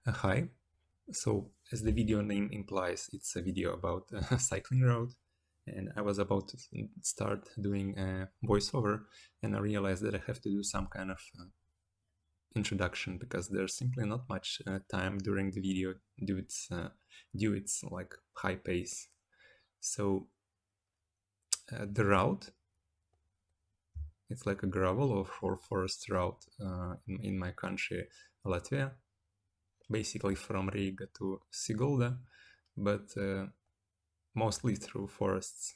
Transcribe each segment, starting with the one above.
Hi. So, as the video name implies, it's a video about a cycling route, and I was about to start doing a voiceover, and I realized that I have to do some kind of introduction because there's simply not much time during the video due its like high pace. So, the route, it's like a gravel or forest route in my country, Latvia, basically from Riga to Sigulda, but mostly through forests.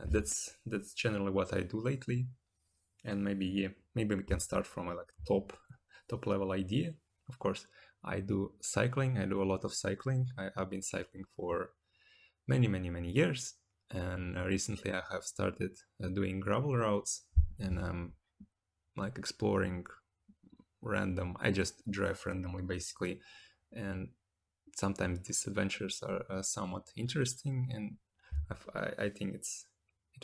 That's generally what I do lately, and maybe we can start from a like top level idea. Of course, I do cycling. I do a lot of cycling. I've been cycling for many years, and recently I have started doing gravel routes, and I'm like exploring random. I just drive randomly basically, and sometimes these adventures are somewhat interesting, and I think it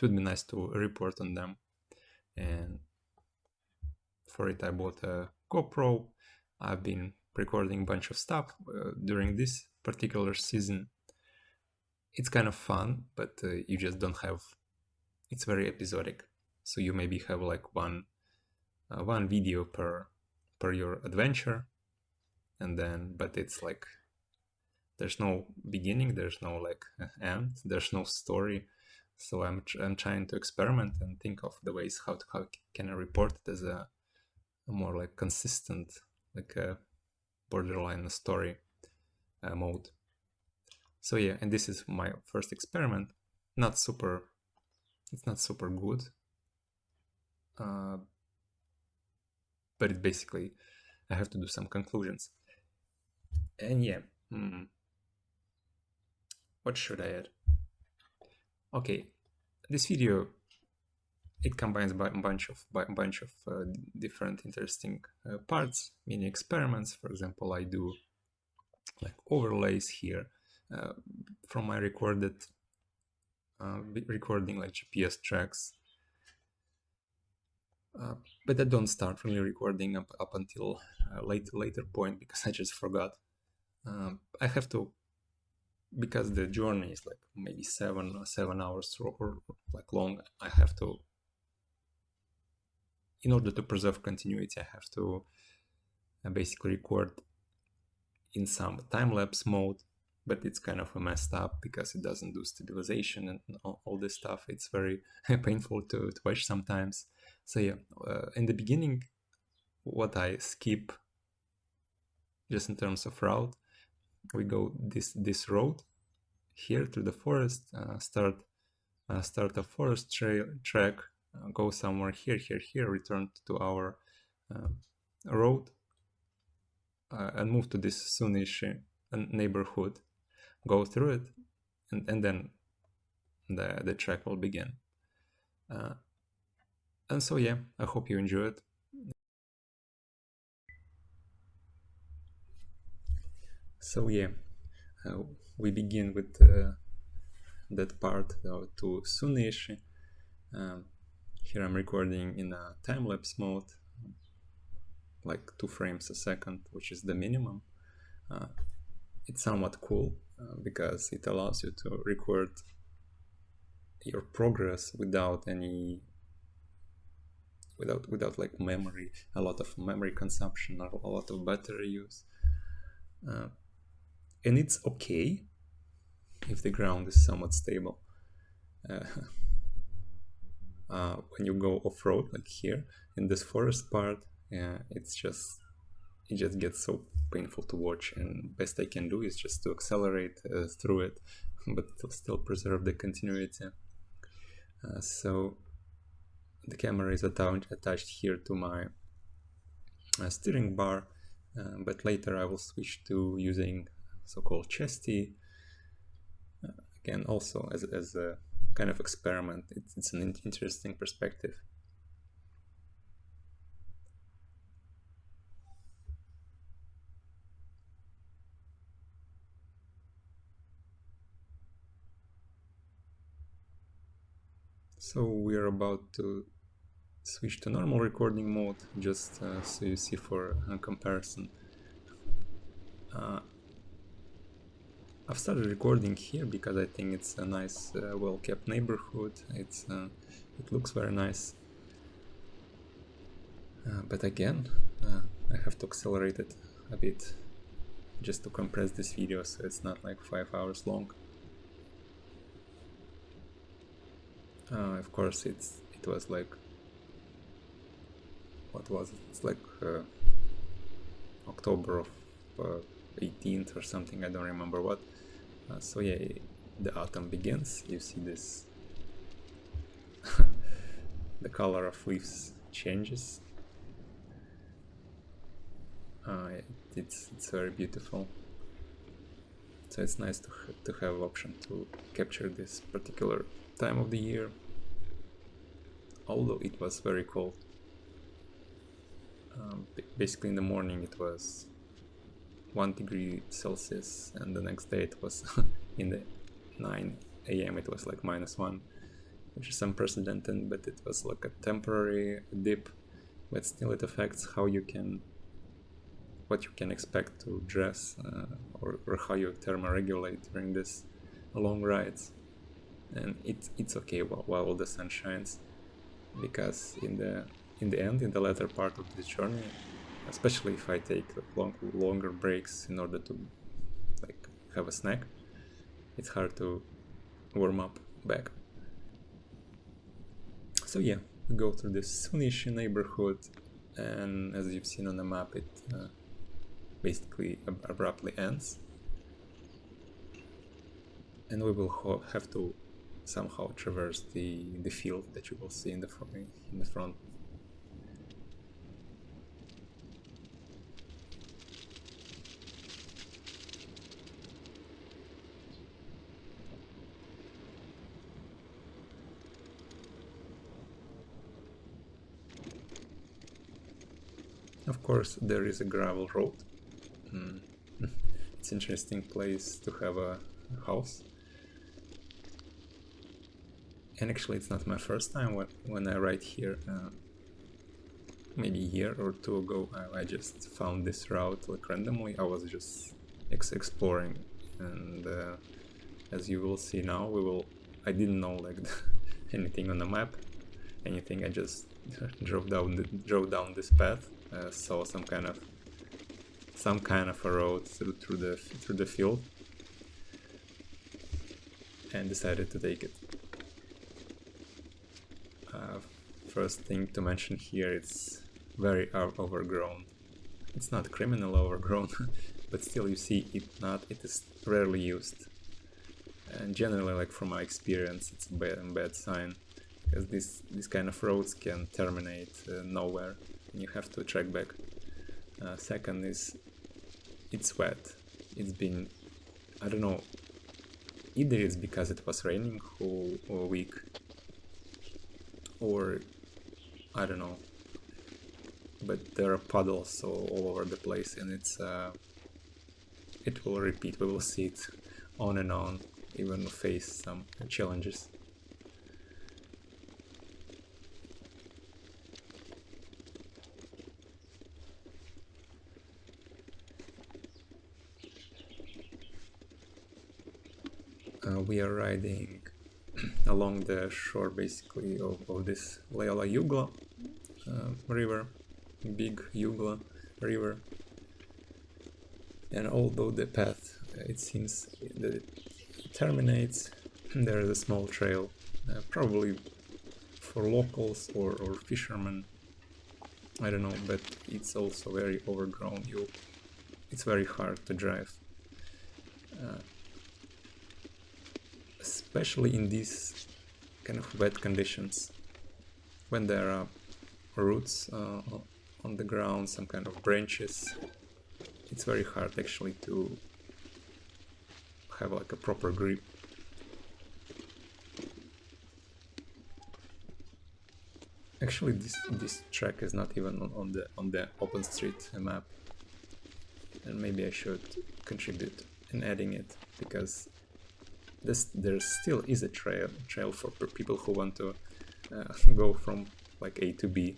would be nice to report on them. And for it, I bought a GoPro. I've been recording a bunch of stuff during this particular season. It's kind of fun, but you just don't have. It's very episodic, so you maybe have like one video per your adventure, and then but it's like there's no beginning, there's no like end, there's no story. So I'm trying to experiment and think of the ways how can I report it as a more like consistent, like a borderline story mode. So yeah, and this is my first experiment. Not super, it's not super good, uh, but it basically I have to do some conclusions. And yeah, what should I add? Okay, this video it combines a bunch of different interesting parts, mini experiments. For example, I do like overlays here from my recording like GPS tracks, but I don't start really recording up until later point because I just forgot. I have to, because the journey is like maybe 7 hours or like long. I have to, in order to preserve continuity, I have to basically record in some time-lapse mode, but it's kind of a messed up because it doesn't do stabilization and all this stuff. It's very painful to watch sometimes. So yeah, in the beginning, what I skip, just in terms of route, we go this road here to the forest, start a forest track, go somewhere here, return to our road, and move to this Soonish neighborhood, go through it, and then the track will begin. And so yeah, I hope you enjoy it. So yeah, uh, we begin with that part to Soonish. Here I'm recording in a time-lapse mode, like 2 frames a second, which is the minimum. It's somewhat cool because it allows you to record your progress without any without like memory, a lot of memory consumption, or a lot of battery use, and it's okay if the ground is somewhat stable. When you go off-road, like here in this forest part, it just gets so painful to watch, and best I can do is just to accelerate through it, but to still preserve the continuity. So the camera is attached here to my steering bar, but later I will switch to using so-called chesty. Again, also as a kind of experiment, it's an interesting perspective. So we're about to switch to normal recording mode, just so you see for a comparison. I've started recording here because I think it's a nice, well-kept neighborhood. It looks very nice. But again, I have to accelerate it a bit just to compress this video so it's not like 5 hours long. Of course, it was like, what was it? It's like October of 18th or something, I don't remember what. So yeah, the autumn begins. You see this, the color of leaves changes. It's very beautiful. So it's nice to have option to capture this particular time of the year, although it was very cold. Basically in the morning it was 1 degree Celsius, and the next day it was in the 9 AM it was like -1, which is unprecedented, but it was like a temporary dip, but still it affects how you can, what you can expect to dress, or how you thermoregulate during this long rides. And it's okay while the sun shines, because in the end, in the latter part of this journey, especially if I take longer breaks in order to like have a snack, it's hard to warm up back. So yeah, we go through this Sunnish neighborhood, and as you've seen on the map, it basically abruptly ends, and we will have to somehow traverse the field that you will see in the front. Of course, there is a gravel road. It's an interesting place to have a house. And actually, it's not my first time when I ride here. Maybe a year or two ago, I just found this route like randomly. I was just exploring, and as you will see now, I didn't know like anything on the map, anything. I just drove down this path, saw some kind of a road through the field, and decided to take it. First thing to mention here, it's very overgrown. It's not criminal overgrown, but still you see it is rarely used. And generally, like from my experience, it's a bad sign, because these kind of roads can terminate nowhere, and you have to track back. Second is, it's wet. It's been, I don't know, either it's because it was raining whole week, or I don't know, but there are puddles all over the place, and it will repeat. We will see it on and on, even face some challenges. We are riding along the shore basically of this Leala-Jugla river, big Jugla river, and although the path, it seems that it terminates, there is a small trail, probably for locals or fishermen, I don't know, but it's also very overgrown. It's very hard to drive, especially in these kind of wet conditions, when there are roots on the ground, some kind of branches. It's very hard actually to have like a proper grip. Actually, this track is not even on the OpenStreet map, and maybe I should contribute in adding it, because there still is a trail for people who want to go from like A to B,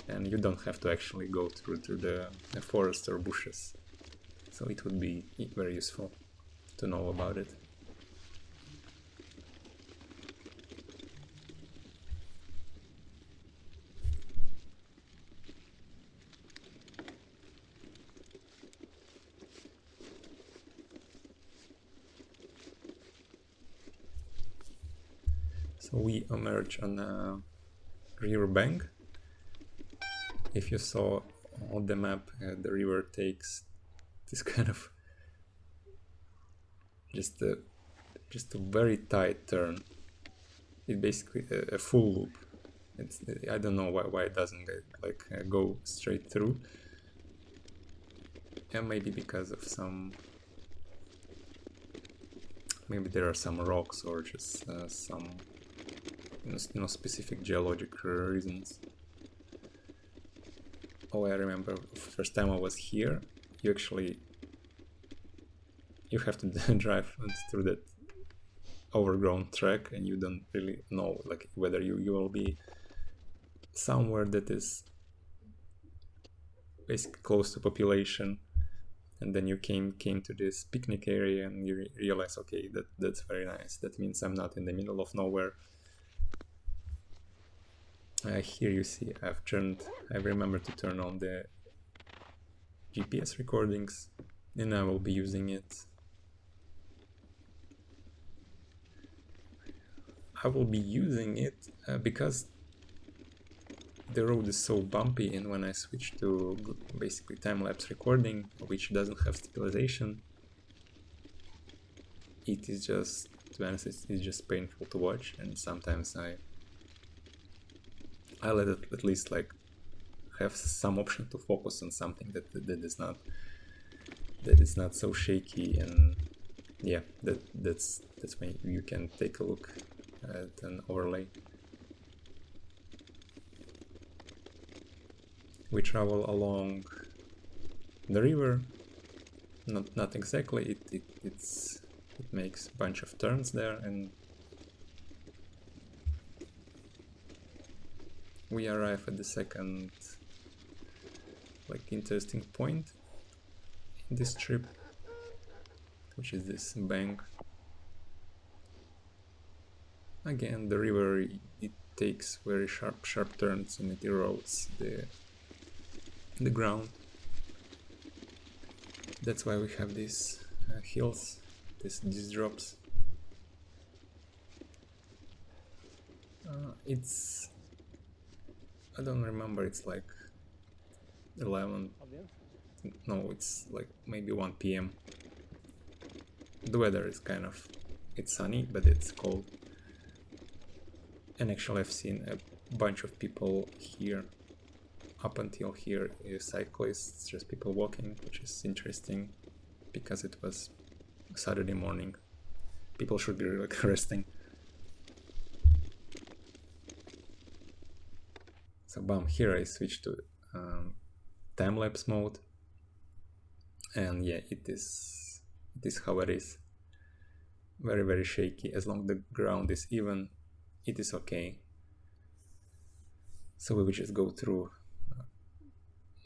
and you don't have to actually go through the forest or bushes. So it would be very useful to know about it. So we emerge on a river bank. If you saw on the map, the river takes this kind of just a very tight turn. It's basically a full loop. I don't know why it doesn't go straight through. And maybe because of maybe there are some rocks or just some specific geologic reasons. Oh, I remember first time I was here, you have to drive through that overgrown track, and you don't really know whether you will be somewhere that is basically close to population, and then you came to this picnic area and you realize, okay, that's very nice, that means I'm not in the middle of nowhere. Here you see I've remembered to turn on the GPS recordings, and I will be using it. I will be using it because the road is so bumpy, and when I switch to basically time-lapse recording, which doesn't have stabilization, it is just, to be honest, it's just painful to watch, and sometimes I let it at least have some option to focus on something that is not so shaky, and yeah, that's when you can take a look at an overlay. We travel along the river, not exactly, it makes a bunch of turns there, and we arrive at the second interesting point in this trip, which is this bank. Again, the river, it takes very sharp turns, and it erodes the ground. That's why we have these hills, these drops. I don't remember, it's 11, no, it's maybe 1 p.m. The weather is it's sunny, but it's cold. And actually I've seen a bunch of people here. Up until here, cyclists, just people walking, which is interesting because it was Saturday morning. People should be resting. So bam, here I switched to time-lapse mode, and yeah, it is how it is. Very, very shaky. As long as the ground is even, it is okay. So we will just go through.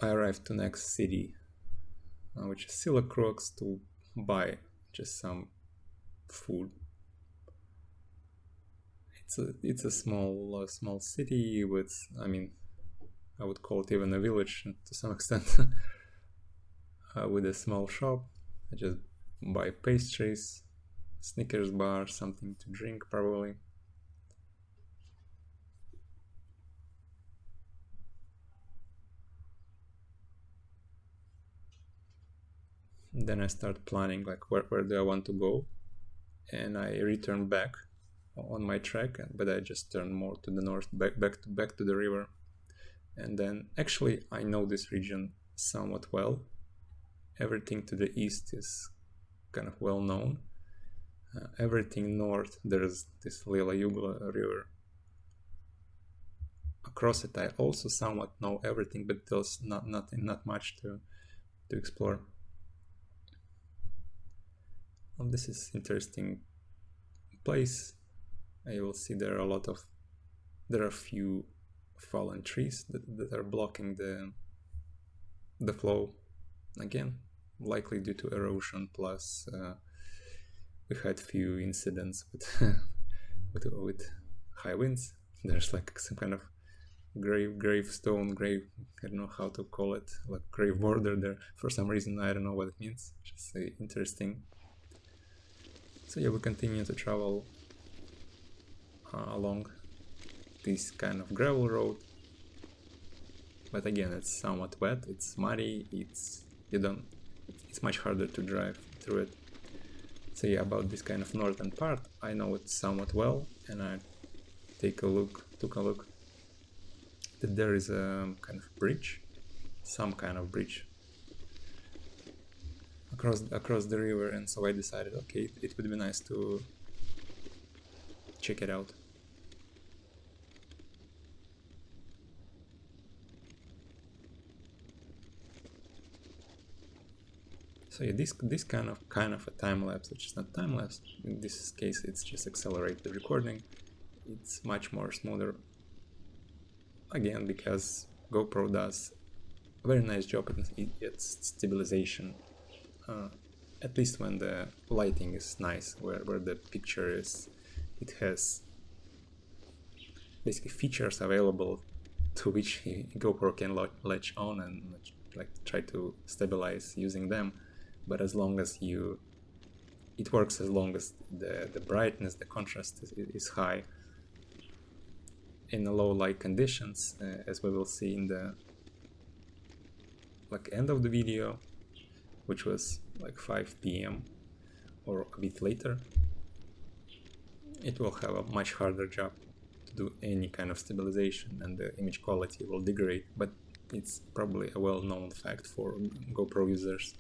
I arrived to next city, which is Silacrox, to buy just some food. It's a small city with, I would call it even a village to some extent, with a small shop. I just buy pastries, Snickers bar, something to drink probably. Then I start planning where do I want to go, and I return back on my track, but I just turn more to the north, back to the river. And then actually I know this region somewhat well. Everything to the east is kind of well known. Everything north, there's this Lila Yugla river. Across it I also somewhat know everything, but there's not much to explore. Well, this is interesting place. You will see there are a few fallen trees that are blocking the flow. Again, likely due to erosion, plus we had few incidents with, with high winds. There's like some kind of gravestone, I don't know how to call it, like grave border there. For some reason, I don't know what it means. Just interesting. So yeah, we continue to travel along this kind of gravel road. But again, it's somewhat wet, it's muddy, it's much harder to drive through it. So yeah, about this kind of northern part, I know it somewhat well, and I took a look that there is a kind of bridge, some kind of bridge across the river, and so I decided, okay, it would be nice to check it out. So yeah, this kind of a time lapse, which is not time lapse. In this case, it's just accelerated recording. It's much more smoother. Again, because GoPro does a very nice job at its stabilization. At least when the lighting is nice, where the picture is, it has basically features available to which GoPro can latch on and like try to stabilize using them. But as long as it works as long as the brightness, the contrast is high. In the low light conditions, as we will see in the end of the video, which was like 5 p.m. or a bit later, it will have a much harder job to do any kind of stabilization, and the image quality will degrade. But it's probably a well-known fact for GoPro users.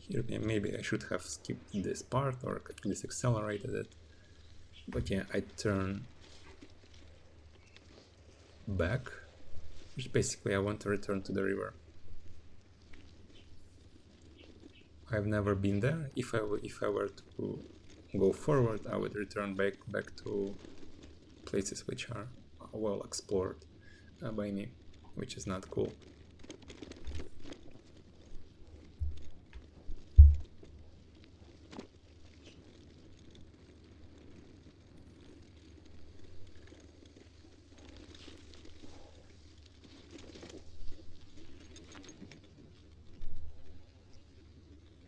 Here maybe I should have skipped this part or at least accelerated it. But yeah, I turn back, which basically I want to return to the river. I've never been there. If I were to go forward, I would return back to places which are well explored by me, which is not cool.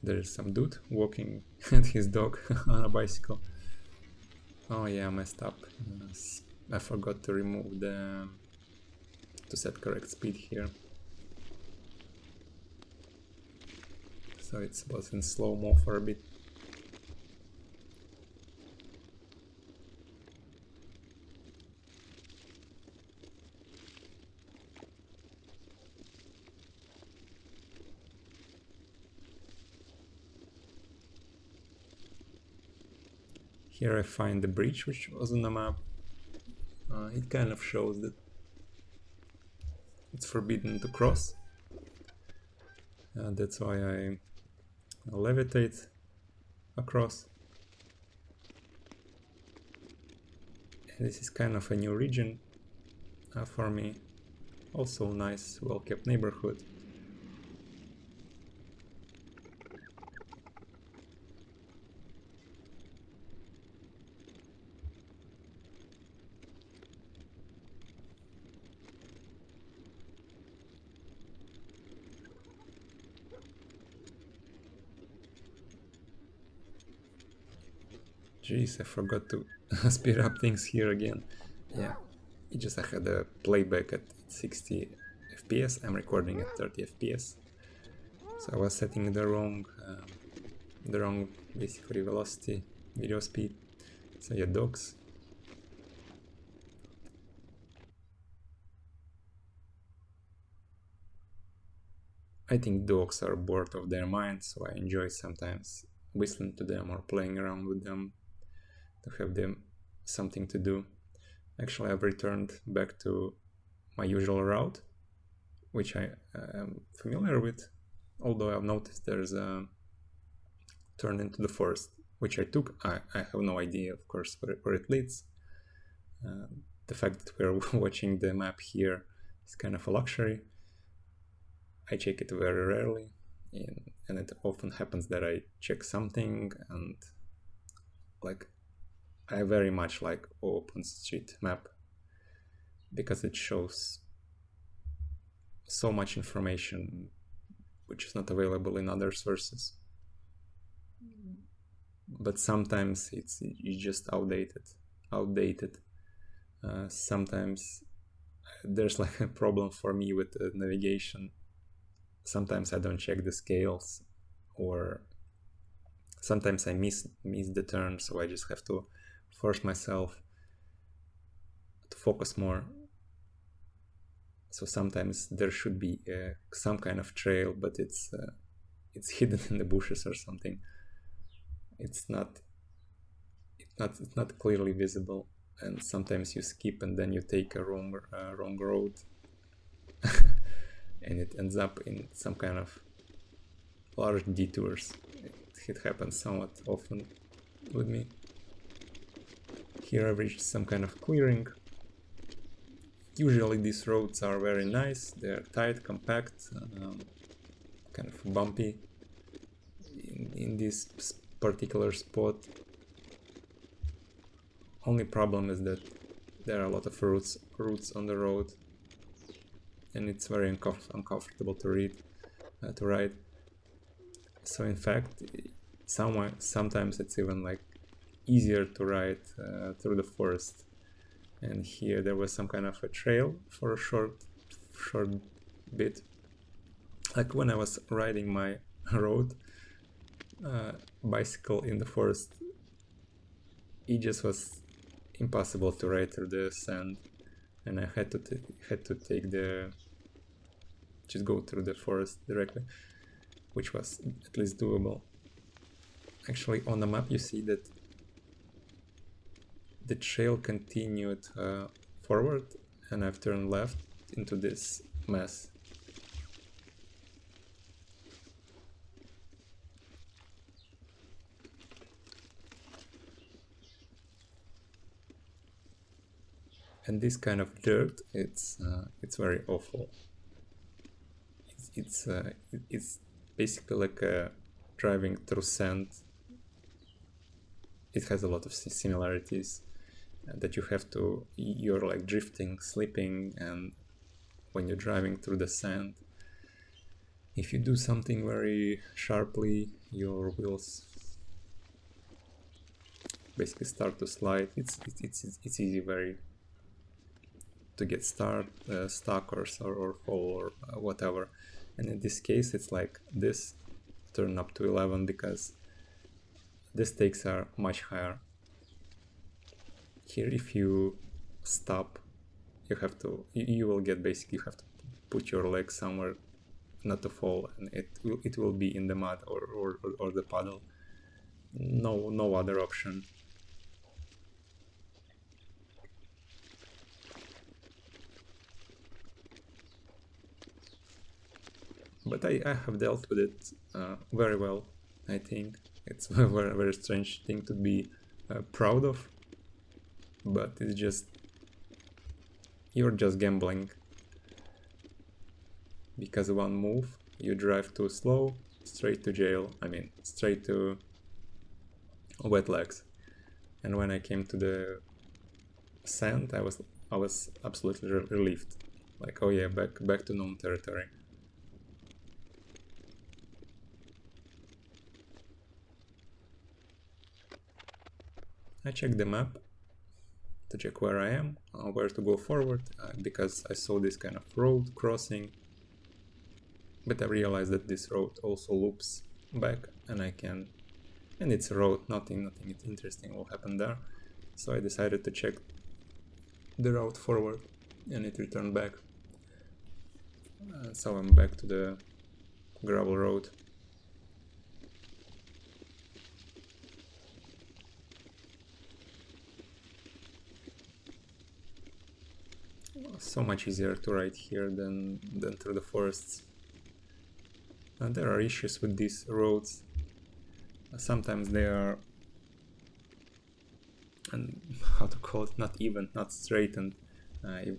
There's some dude walking and his dog on a bicycle. Oh yeah, I messed up. I forgot to remove to set correct speed here. So it was in slow-mo for a bit. Here I find the bridge which was on the map. It kind of shows that it's forbidden to cross. That's why I levitate across. And this is kind of a new region for me. Also nice, well-kept neighborhood. Jeez, I forgot to speed up things here again. Yeah, it just I had a playback at 60 FPS. I'm recording at 30 FPS. So I was setting the wrong basically velocity, video speed. So yeah, dogs. I think dogs are bored of their minds, so I enjoy sometimes whistling to them or playing around with them to have them something to do. Actually, I've returned back to my usual route, which I am familiar with, although I've noticed there's a turn into the forest, which I took. I have no idea, of course, where it leads. The fact that we're watching the map here is kind of a luxury. I check it very rarely, and it often happens that I check something, and like I very much like OpenStreetMap because it shows so much information which is not available in other sources. But sometimes it's just outdated. Sometimes there's like a problem for me with the navigation. Sometimes I don't check the scales, or sometimes I miss the turn, so I just have to force myself to focus more. So sometimes there should be some kind of trail, but it's hidden in the bushes or something. It's not clearly visible, and sometimes you skip and then you take a wrong road, and it ends up in some kind of large detours. It happens somewhat often with me. Here I've reached some kind of clearing. Usually these roads are very nice, they're tight, compact, kind of bumpy. In this particular spot, only problem is that there are a lot of roots on the road, and it's very uncomfortable to ride. So in fact, sometimes it's even like easier to ride through the forest. And here there was some kind of a trail for a short bit. Like when I was riding my road bicycle in the forest, it just was impossible to ride through the sand, and I had to just go through the forest directly, which was at least doable. Actually, on the map you see that the trail continued forward, and I've turned left into this mess. And this kind of dirt, it's very awful. It's basically like driving through sand. It has a lot of similarities that you're like drifting, slipping, and when you're driving through the sand, if you do something very sharply, your wheels basically start to slide. It's easy to get stuck or fall or whatever. And in this case, it's like this turn up to 11 because the stakes are much higher. Here, if you stop, you will get basically, you have to put your leg somewhere not to fall, and it will be in the mud or the puddle. No other option. But I have dealt with it very well, I think. It's a very strange thing to be proud of, but it's just, you're just gambling. Because one move, you drive too slow, straight to jail, straight to wet legs. And when I came to the sand, I was absolutely relieved. Like, oh yeah, back to known territory. I checked the map to check where I am, where to go forward, because I saw this kind of road crossing, but I realized that this road also loops back, and it's a road, nothing interesting will happen there. So I decided to check the route forward, and it returned back. So I'm back to the gravel road. So much easier to ride here than through the forests. And there are issues with these roads. Sometimes they are, and how to call it, not even, not straight, and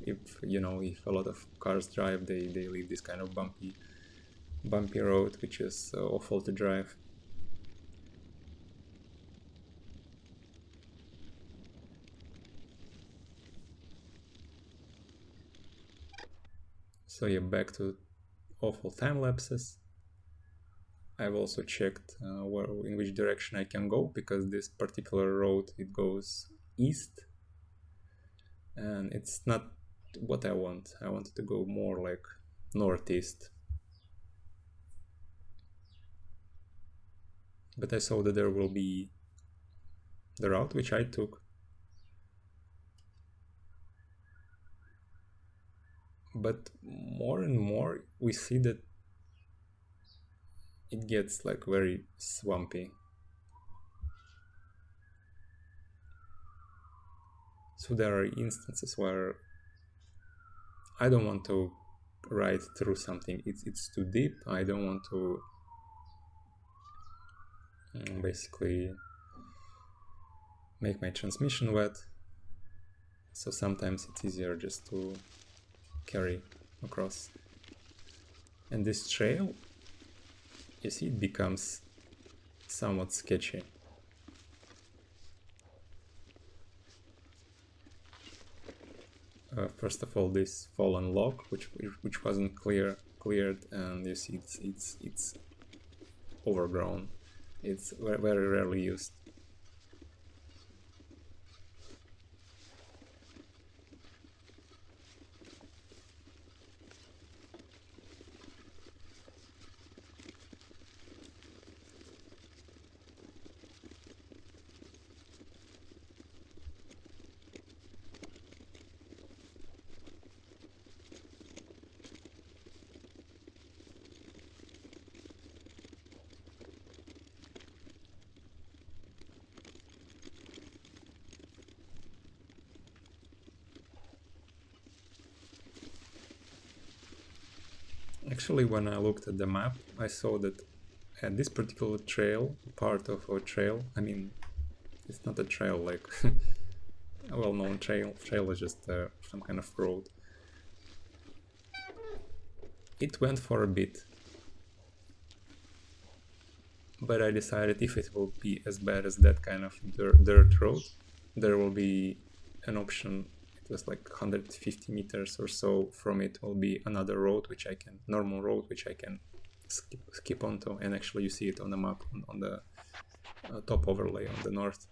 if you know, if a lot of cars drive, they leave this kind of bumpy road, which is awful to drive. So yeah, back to awful time lapses. I've also checked in which direction I can go, because this particular road, it goes east, and it's not what I want. I wanted to go more like northeast. But I saw that there will be the route which I took. But more and more we see that it gets like very swampy. So there are instances where I don't want to ride through something. It's too deep. I don't want to basically make my transmission wet. So sometimes it's easier just to carry across. And this trail, you see, it becomes somewhat sketchy. First of all, this fallen log, which wasn't cleared, and you see it's overgrown. It's very rarely used. Actually, when I looked at the map, I saw that at this particular trail, part of a trail, I mean, it's not a trail like a well-known trail. Trail is just some kind of road. It went for a bit, but I decided if it will be as bad as that kind of dirt road, there will be an option. It was like 150 meters or so from it will be another road, normal road, which I can skip onto, and actually you see it on the map on the top overlay on the north.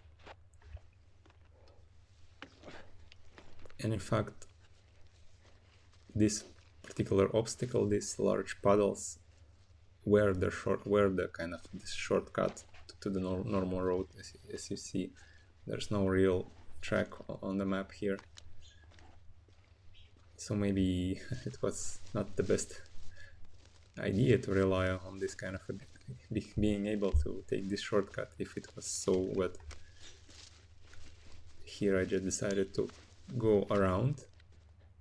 And in fact, this particular obstacle, these large puddles, were the kind of this shortcut to the normal road. As you see, there's no real track on the map here. So maybe it was not the best idea to rely on this kind of being able to take this shortcut if it was so wet. Here I just decided to go around.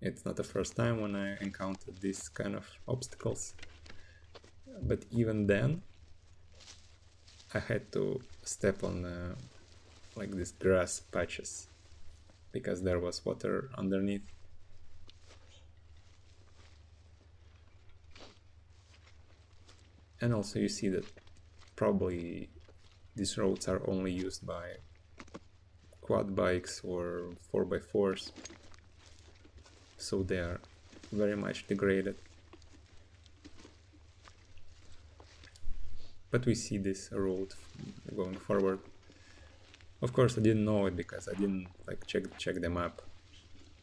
It's not the first time when I encountered these kind of obstacles, but even then I had to step on like these grass patches because there was water underneath. And also you see that probably these roads are only used by quad bikes or 4x4s, so they are very much degraded. But we see this road going forward. Of course I didn't know it because I didn't like check the map,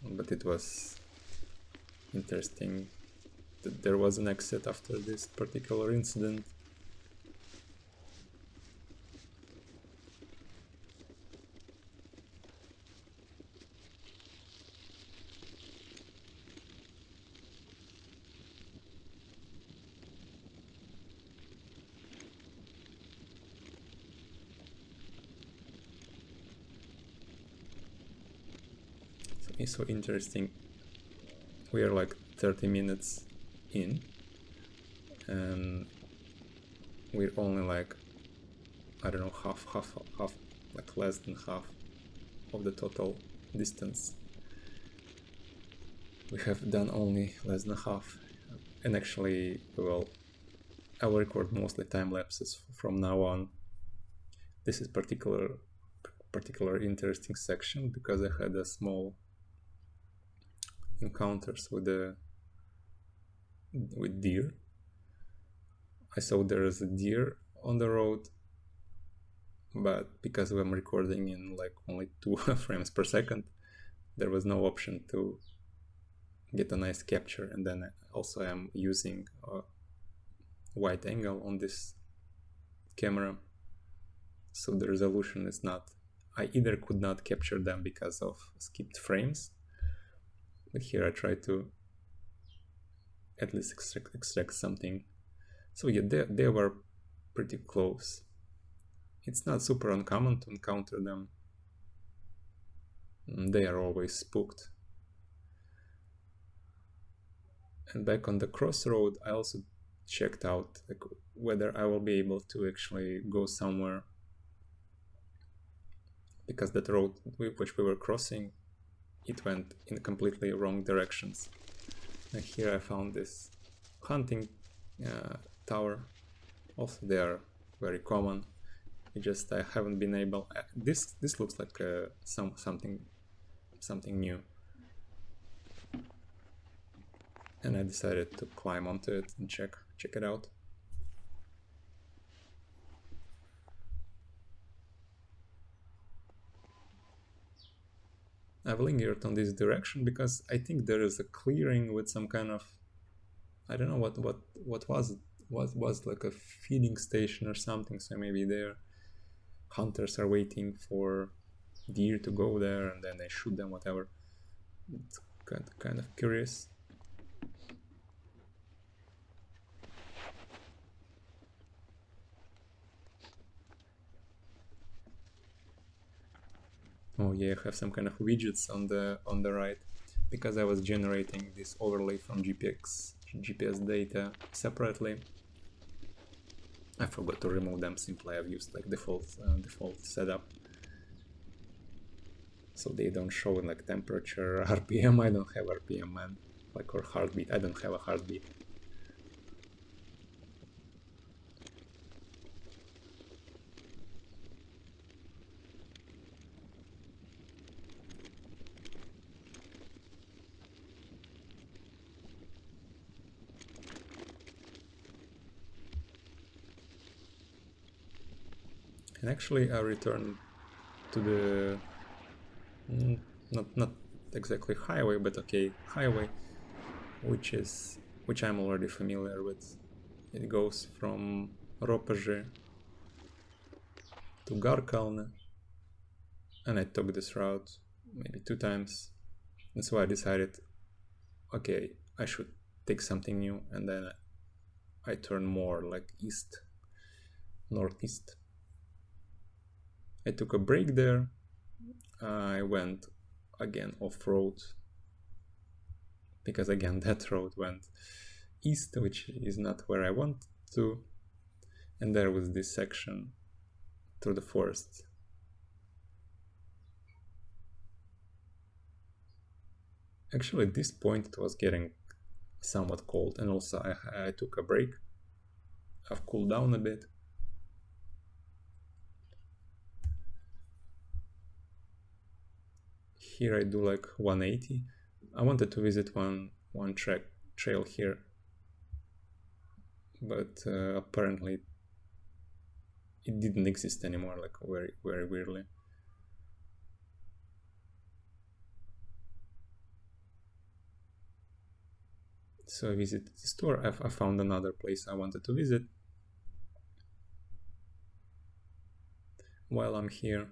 but it was interesting that there was an exit after this particular incident. is so interesting. We are like 30 minutes in, and we're only like, I don't know, half, like less than half of the total distance. We have done only less than half, and actually, well, I will record mostly time lapses from now on. This is particular interesting section because I had a small encounters with deer. I saw there is a deer on the road, but because I'm recording in like only 2 frames per second, there was no option to get a nice capture. And then also I'm using a wide angle on this camera, so the resolution is not, I either could not capture them because of skipped frames, but here I try to at least extract something. So yeah, they were pretty close. It's not super uncommon to encounter them. They are always spooked. And back on the crossroad, I also checked out like, whether I will be able to actually go somewhere, because that road which we were crossing, it went in completely wrong directions. And here I found this hunting tower. Also, they are very common. It just I haven't been able. This looks like something new, and I decided to climb onto it and check it out. I've lingered on this direction because I think there is a clearing with some kind of, I don't know what was it. Was like a feeding station or something, so maybe there hunters are waiting for deer to go there and then they shoot them, whatever. It's kind of curious. Oh yeah, I have some kind of widgets on the right, because I was generating this overlay from GPS data separately. I forgot to remove them. Simply I've used like default setup, so they don't show like temperature, RPM. I don't have RPM, man. Like, or heartbeat. I don't have a heartbeat. And actually I returned to the not exactly highway, but okay, highway, which I'm already familiar with. It goes from Ropeže to Garkalne, and I took this route maybe 2 times. And so I decided, okay, I should take something new, and then I turned more like east, northeast. I took a break there. I went again off-road, because again that road went east, which is not where I want to, and there was this section through the forest. Actually at this point it was getting somewhat cold, and also I took a break. I've cooled down a bit. Here I do like 180. I wanted to visit one trail here, but apparently it didn't exist anymore, like very weirdly. So I visited the store. I found another place I wanted to visit while I'm here.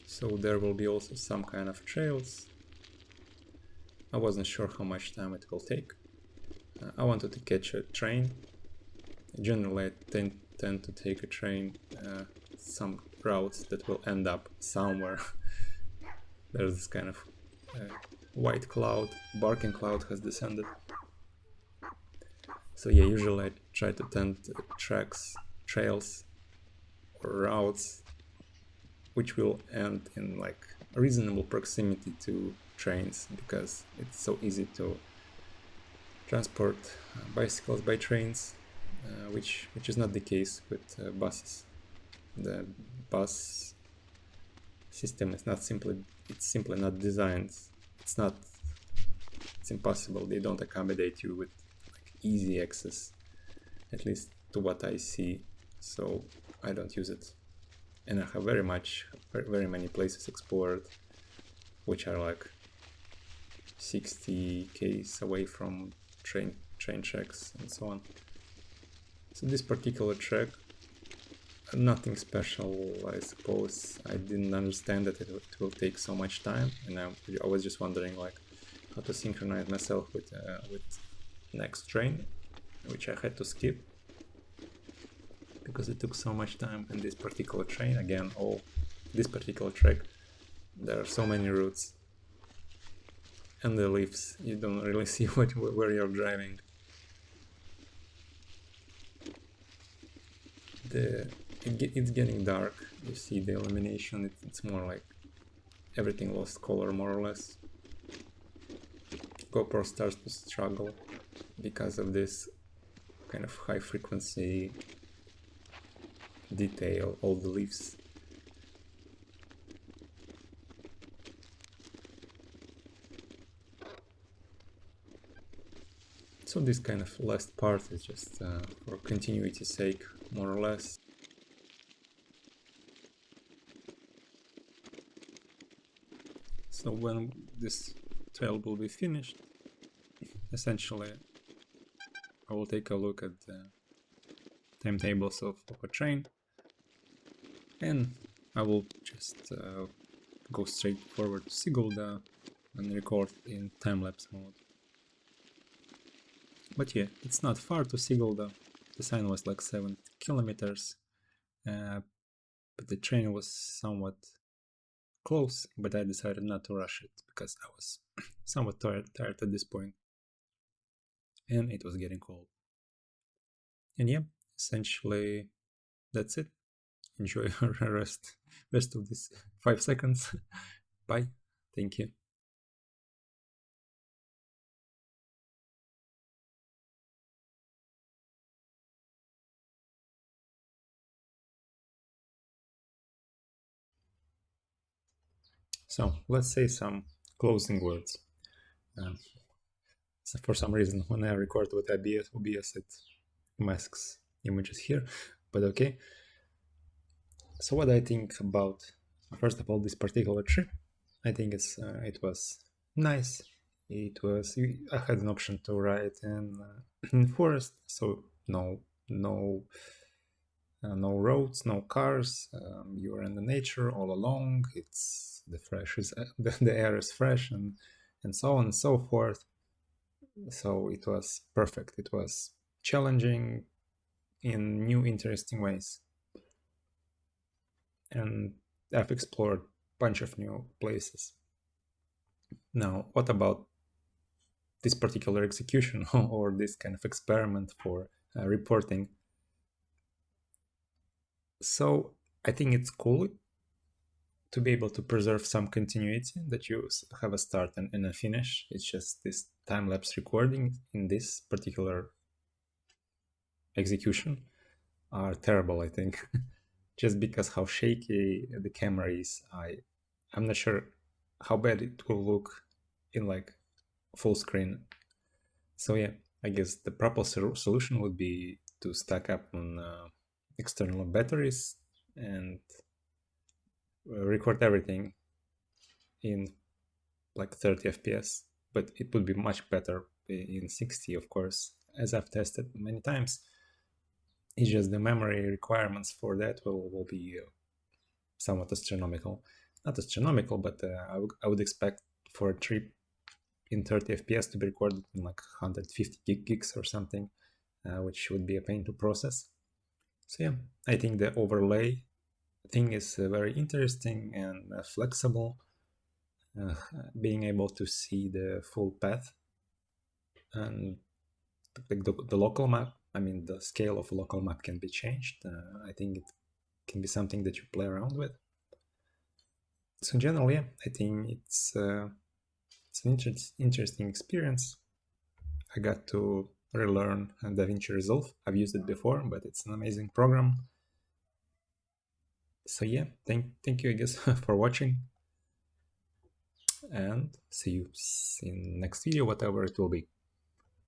So there will be also some kind of trails. I wasn't sure how much time it will take. I wanted to catch a train. Generally, I tend to take a train, some routes that will end up somewhere. There's this kind of white cloud, barking cloud has descended. So yeah, usually I try to tend tracks, trails, or routes which will end in like reasonable proximity to trains, because it's so easy to transport bicycles by trains, which is not the case with buses. The bus system is not simply not designed. It's impossible. They don't accommodate you with like easy access, at least to what I see. So I don't use it. And I have very many places explored, which are like 60 km away from train tracks and so on. So this particular track, nothing special, I suppose. I didn't understand that it will take so much time, and I was just wondering like how to synchronize myself with next train, which I had to skip because it took so much time. And this particular train, again, this particular track, there are so many routes, and the leaves, you don't really see where you're driving. It's getting dark. You see the illumination. It's more like everything lost color, more or less. GoPro starts to struggle because of this kind of high frequency detail, all the leaves. So this kind of last part is just for continuity's sake, more or less. So when this trail will be finished, essentially I will take a look at the timetables of a train, and I will just go straight forward to Sigulda and record in time-lapse mode. But yeah, it's not far to Sigulda. The sign was like 7 kilometers, but the train was somewhat close, but I decided not to rush it because I was somewhat tired at this point, and it was getting cold. And yeah, essentially that's it. Enjoy your rest of this 5 seconds. Bye. Thank you. So let's say some closing words. So for some reason, when I record with OBS, it masks images here, but okay. So what I think about, first of all, this particular trip, I think it was nice. I had an option to ride in forest, so no roads, no cars. You are in the nature all along. It's the air is fresh, and so on and so forth. So it was perfect. It was challenging in new, interesting ways, and I've explored a bunch of new places. Now, what about this particular execution or this kind of experiment for reporting? So I think it's cool to be able to preserve some continuity, that you have a start and a finish. It's just this time-lapse recording in this particular execution are terrible, I think. Just because how shaky the camera is, I'm not sure how bad it will look in like full screen. So yeah, I guess the proper solution would be to stack up on external batteries and record everything in like 30 FPS, but it would be much better in 60, of course, as I've tested many times. It's just the memory requirements for that will be somewhat astronomical. Not astronomical, but I would expect for a trip in 30 FPS to be recorded in like 150 gigs or something, which would be a pain to process. So yeah, I think the overlay thing is very interesting and flexible. Being able to see the full path and like the local map, I mean the scale of a local map can be changed. I think it can be something that you play around with. So in general, yeah, I think it's an interesting experience. I got to relearn DaVinci Resolve. I've used it before, but it's an amazing program. So yeah, thank you, I guess, for watching, and see you in next video, whatever it will be.